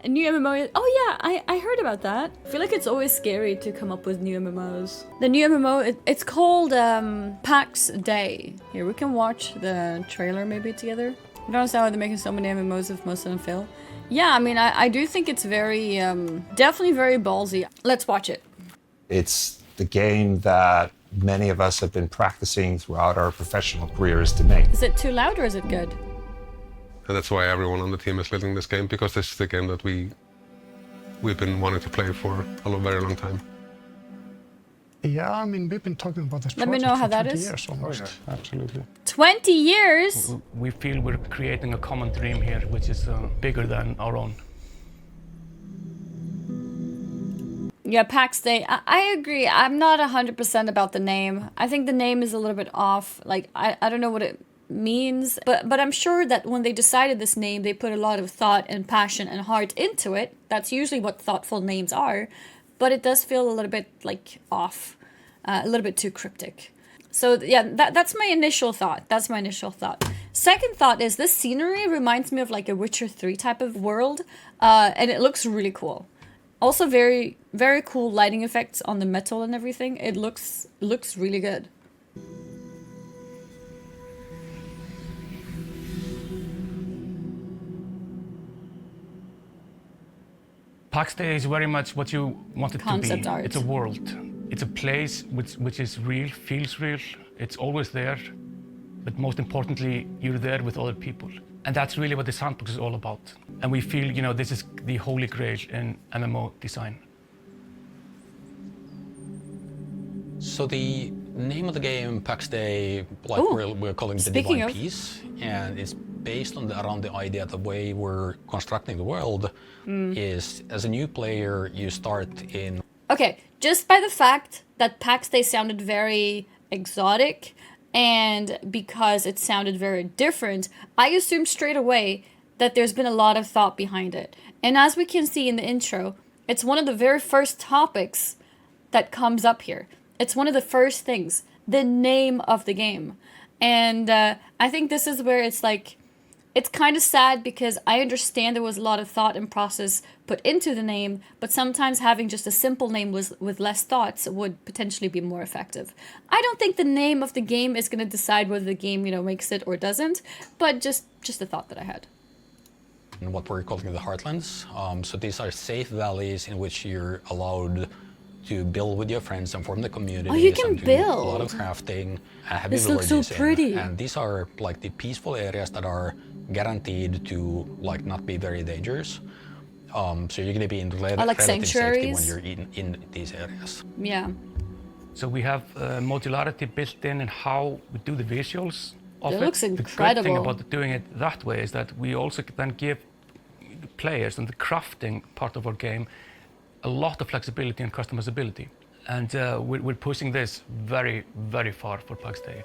A new MMO. Oh yeah, I heard about that. I feel like it's always scary to come up with new MMOs. The new MMO, it's called Pax Dei. Here, we can watch the trailer maybe together. I don't understand why they're making so many MMOs if most of them fail. Yeah, I mean, I do think it's very, definitely very ballsy. Let's watch it. It's the game that many of us have been practicing throughout our professional careers to make. Is it too loud or is it good? And that's why everyone on the team is building this game, because this is the game that we've been wanting to play for a very long time. Yeah, I mean, we've been talking about this Let me project know how for that 20 is. years almost. Oh, yeah, absolutely. 20 years? We feel we're creating a common dream here, which is bigger than our own. Yeah, Pax Dei. I agree. I'm not 100% about the name. I think the name is a little bit off. Like, I don't know what it means, but I'm sure that when they decided this name, they put a lot of thought and passion and heart into it. That's usually what thoughtful names are, but it does feel a little bit like off, a little bit too cryptic. So yeah, that's my initial thought. Second thought is this scenery reminds me of like a Witcher 3 type of world, and it looks really cool. Also very, very cool lighting effects on the metal and everything. It looks really good. Pax Dei is very much what you want it Concept to be. art. It's a world. It's a place which is real, feels real. It's always there. But most importantly, you're there with other people. And that's really what the sandbox is all about. And we feel, you know, this is the holy grail in MMO design. So the name of the game, Pax Dei, like we're calling it the Speaking Divine of- Peace, and it's based on around the idea the way we're constructing the world is, as a new player, you start in. Okay, just by the fact that Pax Dei sounded very exotic, and because it sounded very different, I assumed straight away that there's been a lot of thought behind it. And as we can see in the intro, it's one of the very first topics that comes up here. It's one of the first things, the name of the game. And I think this is where it's like, it's kind of sad because I understand there was a lot of thought and process put into the name, but sometimes having just a simple name with less thoughts would potentially be more effective. I don't think the name of the game is going to decide whether the game, you know, makes it or doesn't, but just a thought that I had. What we're calling the Heartlands. So these are safe valleys in which you're allowed to build with your friends and form the community. Oh, you can and do a lot build. of crafting. Have This looks so villages in. pretty. And these are like the peaceful areas that are guaranteed to like not be very dangerous. So you're going to be in relative safety sanctuaries? when you're in these areas. Yeah. So we have modularity built in how we do the visuals of It it. looks The good incredible. thing about doing it that way is that we also then give the players and the crafting part of our game a lot of flexibility and customizability. And we're pushing this very, very far for Pax Dei.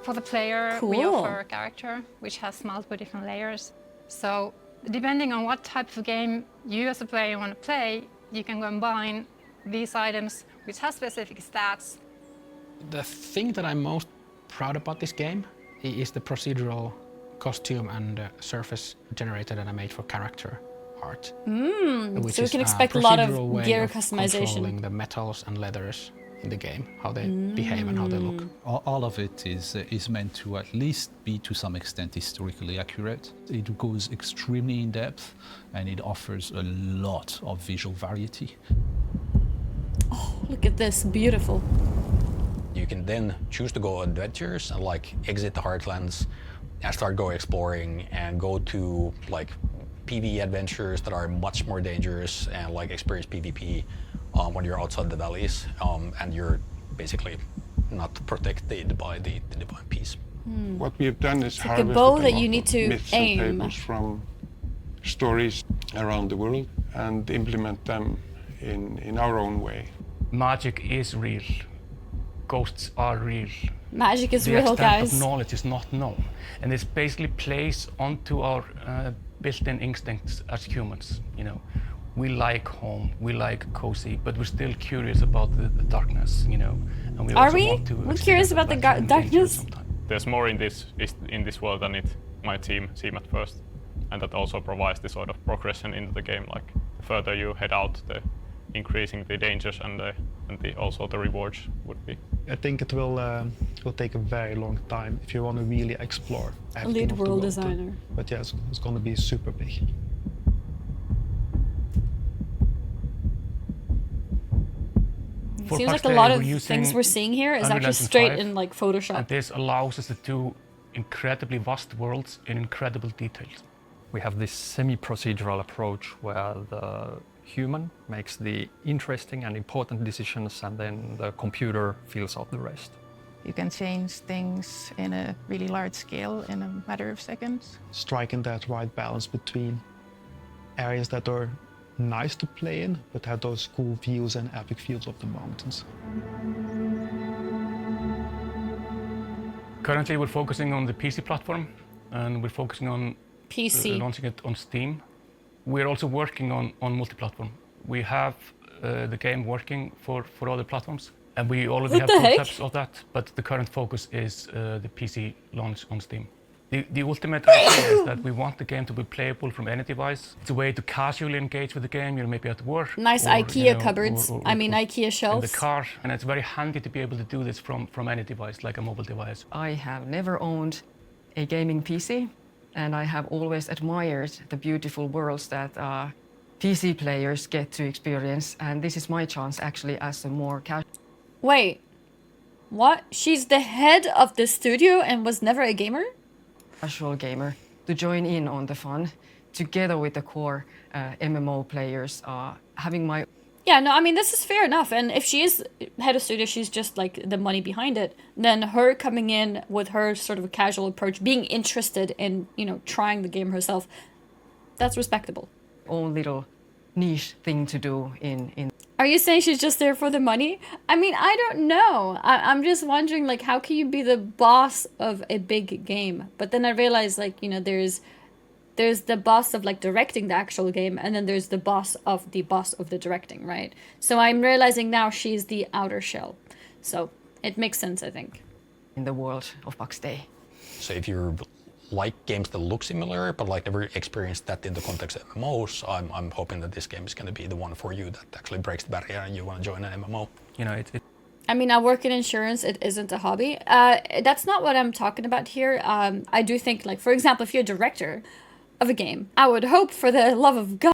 For the player, we Cool. offer a character which has multiple different layers. So depending on what type of game you as a player want to play, you can combine these items which have specific stats. The thing that I'm most proud about this game is the procedural costume and surface generator that I made for character art. Which So we is can expect a lot of procedural way gear of customization. controlling the metals and leathers in the game, how they behave and how they look. All of it is meant to at least be to some extent historically accurate. It goes extremely in depth and it offers a lot of visual variety. Oh, look at this, beautiful. You can then choose to go on adventures and like exit the Heartlands and start go exploring and go to like PvE adventures that are much more dangerous and like experience PvP when you're outside the valleys and you're basically not protected by the Divine Peace. What we have done is like a harvested bow a that lot you need of to myths aim. and fables from stories around the world and implement them in our own way. Magic is real. Ghosts are real. Magic is The real, extent guys. of knowledge is not known. And this basically plays onto our built-in instincts as humans, you know. We like home, we like cozy, but we're still curious about the darkness, you know. And we Are also we? want to We're experience curious about the adventure and danger darkness? sometimes. There's more in this world than it might seem at first. and that also provides the sort of progression into the game. Like the further you head out, the increasing the dangers and also the rewards would be. I think it will take a very long time if you want to really explore everything Lead of the world world. designer. But yeah, it's going to be super big. It For seems Pax like a Dei, lot of we're things using we're seeing here is Unreal actually Engine straight 5, in like Photoshop. And this allows us to do incredibly vast worlds in incredible details. We have this semi-procedural approach where the human makes the interesting and important decisions and then the computer fills out the rest. You can change things in a really large scale in a matter of seconds. Striking that right balance between areas that are nice to play in, but have those cool views and epic views of the mountains. Currently, we're focusing on the PC platform, and we're focusing on launching it on Steam. We're also working on multi-platform. We have the game working for other platforms, and we already have concepts of that, but the current focus is the PC launch on Steam. The ultimate idea is that we want the game to be playable from any device. It's a way to casually engage with the game, maybe at work. Nice or, IKEA cupboards. IKEA shelves. In the car, and it's very handy to be able to do this from any device, like a mobile device. I have never owned a gaming PC, and I have always admired the beautiful worlds that PC players get to experience, and this is my chance actually as a more Wait, what? She's the head of the studio and was never a gamer? casual gamer to join in on the fun together with the core MMO players, having my... Yeah, no, I mean, this is fair enough. And if she is head of studio, she's just like the money behind it. Then her coming in with her sort of a casual approach, being interested in, trying the game herself, that's respectable. Own little niche thing to do in... Are you saying she's just there for the money? I mean, I don't know. I'm just wondering, like, how can you be the boss of a big game? But then I realized, like, there's the boss of, like, directing the actual game, and then there's the boss of the directing, right? So I'm realizing now she's the outer shell. So it makes sense, I think. In the world of Pax Dei. So if you like games that look similar, but like never experienced that in the context of MMOs, I'm hoping that this game is going to be the one for you that actually breaks the barrier and you want to join an MMO. I mean, I work in insurance. It isn't a hobby. That's not what I'm talking about here. I do think, like, for example, if you're a director of a game, I would hope for the love of God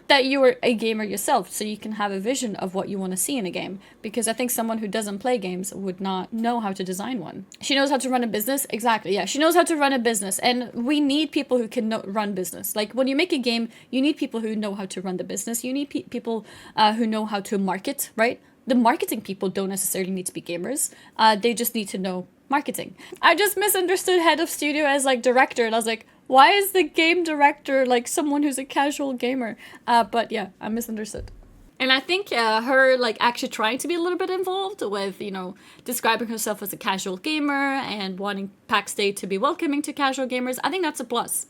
that you are a gamer yourself, so you can have a vision of what you want to see in a game. Because I think someone who doesn't play games would not know how to design one. She knows how to run a business. Exactly, yeah. She knows how to run a business. And we need people who can run business. Like, when you make a game, you need people who know how to run the business. You need people who know how to market, right? The marketing people don't necessarily need to be gamers. They just need to know marketing. I just misunderstood head of studio as, like, director. And I was like, why is the game director like someone who's a casual gamer? But yeah, I misunderstood. And I think her like actually trying to be a little bit involved with, describing herself as a casual gamer and wanting Pax Dei to be welcoming to casual gamers, I think that's a plus.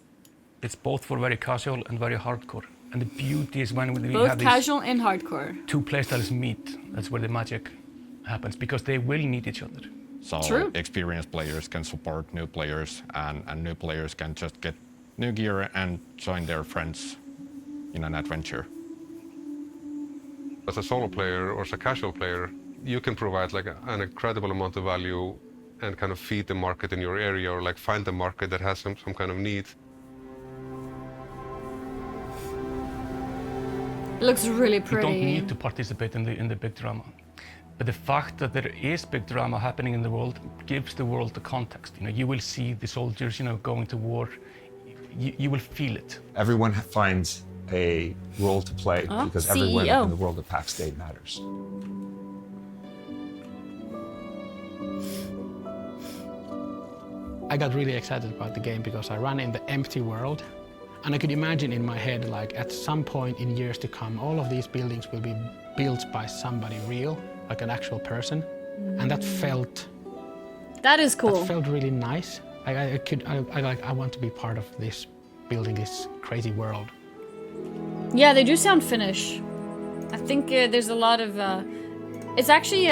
It's both for very casual and very hardcore. And the beauty is when we both have casual and hardcore. Two playstyles meet. That's where the magic happens, because they will need each other. So True. experienced players can support new players, and new players can just get new gear and join their friends in an adventure. As a solo player or as a casual player, you can provide like an incredible amount of value and kind of feed the market in your area, or like find the market that has some kind of need. It looks really pretty. You don't need to participate in the big drama. But the fact that there is big drama happening in the world gives the world the context. You will see the soldiers, going to war. You will feel it. Everyone finds a role to play because everyone in the world of Pax Dei matters. I got really excited about the game because I ran in the empty world. And I could imagine in my head, like at some point in years to come, all of these buildings will be built by somebody real, like an actual person. And that felt... That is cool. That felt really nice. I want to be part of this, building this crazy world. Yeah, they do sound Finnish. I think there's a lot of... it's actually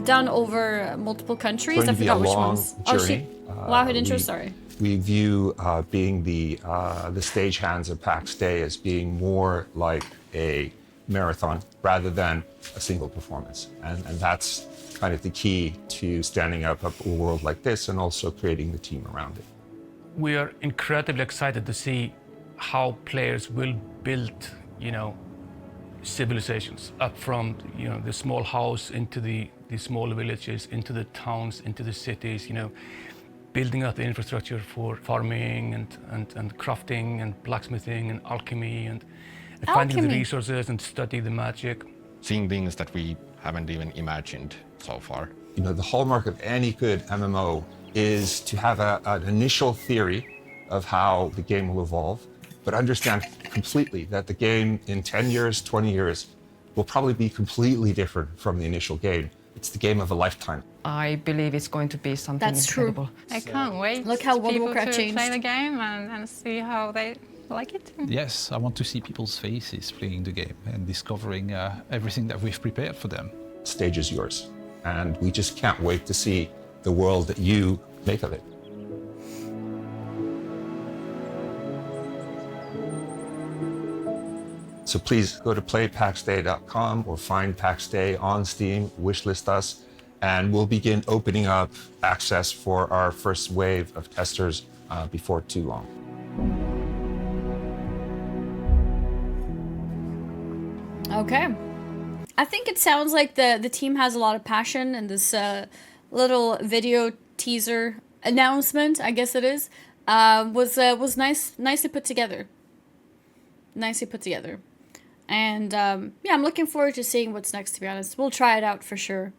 done over multiple countries. I forgot which ones. Journey. Wow, her intro, sorry. We view being the stagehands of Pax Dei as being more like a marathon rather than a single performance. And that's kind of the key to standing up a world like this and also creating the team around it. We are incredibly excited to see how players will build, civilizations up from, the small house into the small villages, into the towns, into the cities, building up the infrastructure for farming and crafting and blacksmithing and alchemy and finding the resources and studying the magic. Seeing things that we haven't even imagined so far. The hallmark of any good MMO is to have an initial theory of how the game will evolve, but understand completely that the game in 10 years, 20 years will probably be completely different from the initial game. It's the game of a lifetime. I believe it's going to be something incredible. I can't wait. Look how for people Warcraft to changed. play the game and see how they like it. Yes, I want to see people's faces playing the game and discovering everything that we've prepared for them. The stage is yours, and we just can't wait to see the world that you make of it. So please go to playpaxday.com or find Pax Dei on Steam, wishlist us, and we'll begin opening up access for our first wave of testers before too long. Okay. I think it sounds like the team has a lot of passion, and this little video teaser announcement, I guess it is, was nicely put together. Nicely put together. And yeah, I'm looking forward to seeing what's next, to be honest. We'll try it out for sure.